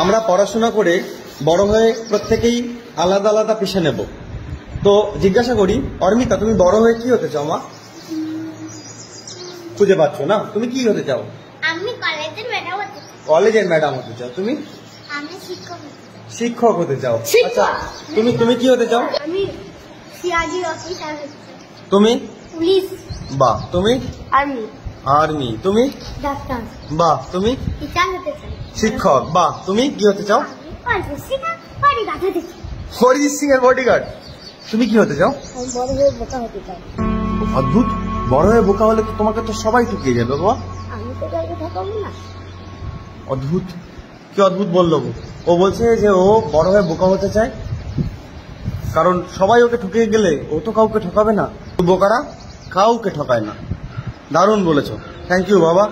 আমরা পড়াশোনা করে বড় হয়ে প্রত্যেকেই আলাদা আলাদা পেশা নেব। তো জিজ্ঞাসা করি, অর্মিতা তুমি বড় হয়ে কি হতে চাও? মা খুঁজে পাচ্ছ না, তুমি কি হতে চাও? আমি কলেজের ম্যাডাম হতে চাই। কলেজের ম্যাডাম হতে চাও। তুমি? আমি শিক্ষক হতে চাই। শিক্ষক হতে চাও। আচ্ছা, তুমি কি হতে চাও? আমি সিআইডি অফিসার হতে চাই। তুমি? পুলিশ। বাহ। তুমি? আর্মি। আর্মি। তুমি? ডাক্তার। বাহ। তুমি? টিচার হতে চাই। শিক্ষক। বাহ। তুমি কি হতে চাও? বডিগার্ড হতে চাই। অরিজিৎ সিং এর বডিগার্ড। তুমি কি হতে চাও? আমি বড় হয়ে বোকা হতে চাই। অদ্ভুত, বড় হয়ে বোকা হলে তো তোমাকে তো সবাই ঠকিয়ে যাবে বাবা। আমি তো কাউকে ঠকাবো না। অদ্ভুত, কি অদ্ভুত বললো ও। বলছে যে ও বড় হয়ে বোকা হতে চায়, কারণ সবাই ওকে ঠকিয়ে গেলে ও তো কাউকে ঠকাবে না। বোকারা কাউকে ঠকায় না। দারুণ বলেছো, থ্যাংক ইউ বাবা।